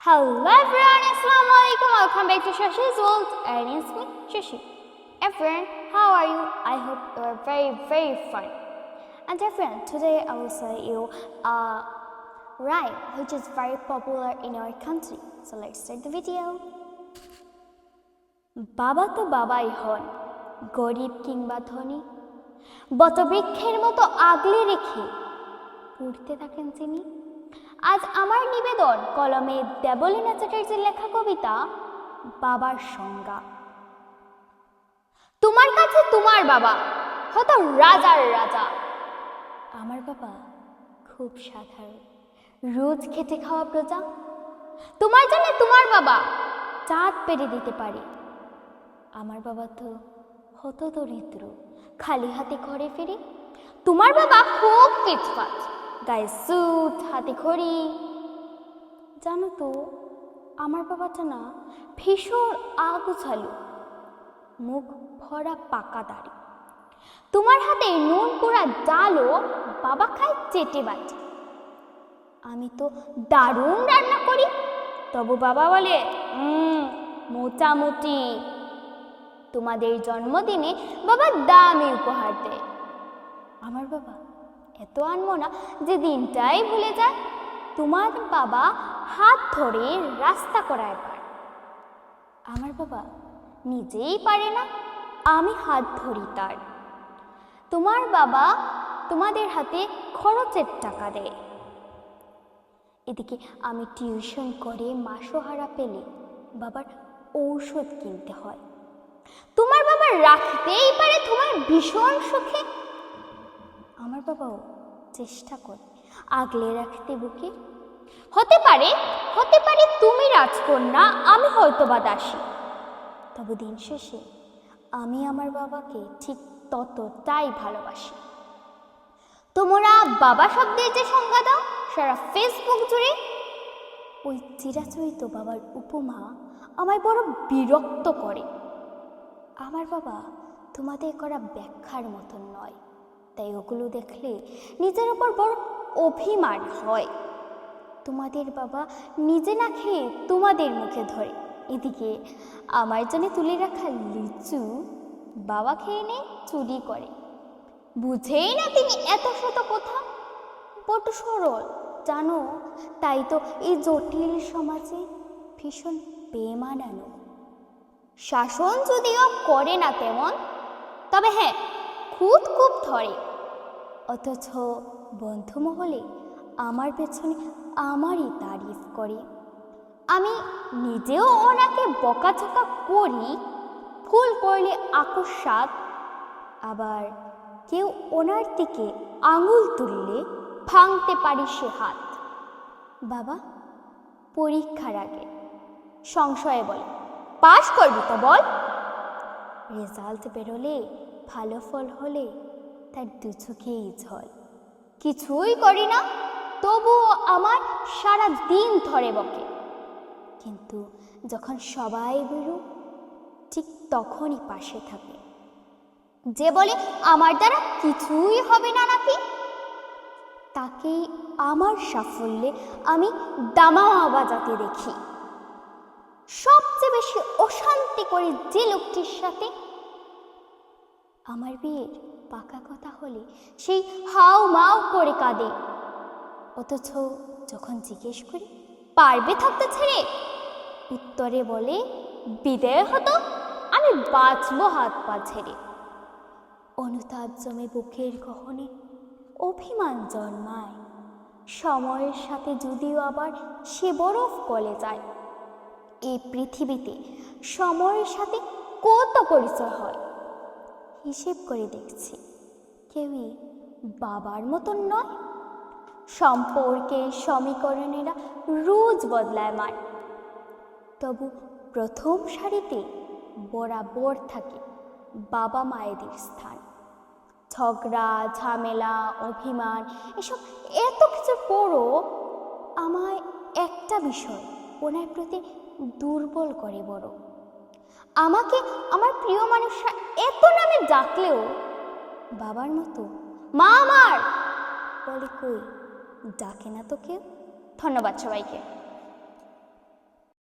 Hello everyone, Assalamu alaikum. Welcome back to Shashi's World, and it's me, Shashi. Everyone, how are you? I hope you are very fine. And everyone, today I will tell you a rhyme which is very popular in our country. So let's start the video. বাবা তো বাবাই হন, গরিব কিংবা ধনী, বটবৃক্ষের মতো আগলে রেখে পড়তে থাকেন তিনি। আজ আমার নিবেদন কলমে দেবলীনা চ্যাটার্জির লেখা কবিতা বাবার সংজ্ঞা। তোমার কাছে তোমার বাবা হয়তো রাজার রাজা, আমার বাবা খুব সাধারণ, রোজ খেটে খাওয়া প্রজা। তোমার জন্য তোমার বাবা চাঁদ পেরে দিতে পারে, আমার বাবা তো হত দরিদ্র, খালি হাতে ঘরে ফিরে। তোমার বাবা খুব পিছপাত, গায়ে স্যুট, হাতে খড়ি। জানো তো আমার বাবাটা না ভীষণ আগুছালু, মুখ ভরা পাকা দাড়ি। তোমার হাতে নুন পোড়া ডালও বাবা খায় চেটে বাটি। আমি তো দারুণ রান্না করি, তবু বাবা বলে মোটামুটি। তোমাদের জন্মদিনে বাবা দামি উপহার দেয়, আমার বাবা এত আনমনা যে দিনটাই ভুলে যায়। তোমার বাবা হাত ধরে রাস্তা করায় পার, আমার বাবা নিজেই পারে না, আমি হাত ধরি তার। তোমার বাবা তোমাদের হাতে খরচের টাকা দেয়, এদিকে আমি টিউশন করে মাসোহারা পেলে বাবার ঔষধ কিনতে হয়। তোমার বাবা রাখতেই পারে তোমার ভীষণ সুখে, আমার বাবাও চেষ্টা করে আগলে রাখতে বুকে। হতে পারে তুমি রাজকন্যা, আমি হয়তো বা দাসী, তবে দিন শেষে আমি আমার বাবাকে ঠিক ততটাই ভালোবাসি। তোমরা বাবা শব্দের যে সংজ্ঞা দাও সারা ফেসবুক জুড়ে, ওই চিরাচরিত বাবার উপমা আমায় বড় বিরক্ত করে। আমার বাবা তোমাদের করা ব্যাখ্যার মতন নয়, তাই ওগুলো দেখলে নিজের ওপর বড় অভিমান হয়। তোমাদের বাবা নিজে না খেয়ে তোমাদের মুখে ধরে, এদিকে আমার জন্য তুলে রাখা লিচু বাবা খেয়ে নে চুরি করে। বুঝেই না তিনি এত শত কথা, বড় সরল জানো, তাই তো এই জটিল সমাজে ভীষণ বেমানানো। শাসন যদিও করে না তেমন, তবে হ্যাঁ খুব ধরে। অথচ বন্ধু মহলে আমার পেছনে আমারই তারিফ করে। আমি নিজেও ওনাকে বকাঝকা করি, ভুল করলে আকস্মাত, আবার কেউ ওনার দিকে আঙুল তুললে ভাঙতে পারি সে হাত। বাবা পরীক্ষার আগে সংশয়ে বলে, পাশ করবি তো বল। রেজাল্ট বেরোলে ভালো ফল হলে তার দু চোখেই জল। কিছুই করি না, তবুও আমার সারা দিন ধরে বকে। কিন্তু যখন সবাই বেরো ঠিক তখনই পাশে থাকে, যে বলে আমার দ্বারা কিছুই হবে না নাকি, তাকেই আমার সাফল্যে আমি দামামা বাজাতে দেখি। সবচেয়ে বেশি অশান্তি করি যে লোকটির সাথে, আমার বিয়ের পাকা কথা হলে সেই হাউ মাউ করে কাঁদে। অথচ যখন জিজ্ঞেস করি পারবে থাকতে ছেড়ে, উত্তরে বলে বিদেয় হতো আমি বাঁচবো হাত পা ছেড়ে। অনুতাপ জমে বুকের গহনে অভিমান জন্মায়, সময়ের সাথে যদিও আবার সে বরফ গলে যায়। এই পৃথিবীতে সময়ের সাথে কত পরিচয় হয়, হিসেব করে দেখছি কেউই বাবার মতন নয়। সম্পর্কের সমীকরণেরা রোজ বদলায় মান, তবু প্রথম সারিতে বরাবর থাকে বাবা মায়েদের স্থান। ঝগড়া ঝামেলা অভিমান এসব এত কিছু পরও আমায় একটা বিষয় ওনার প্রতি দুর্বল করে বড়। আমাকে আমার প্রিয় মানুষরা এত নামে ডাকলেও বাবার মতো মা আমার বলে কই ডাকে না তো কেউ। ধন্যবাদ সবাইকে।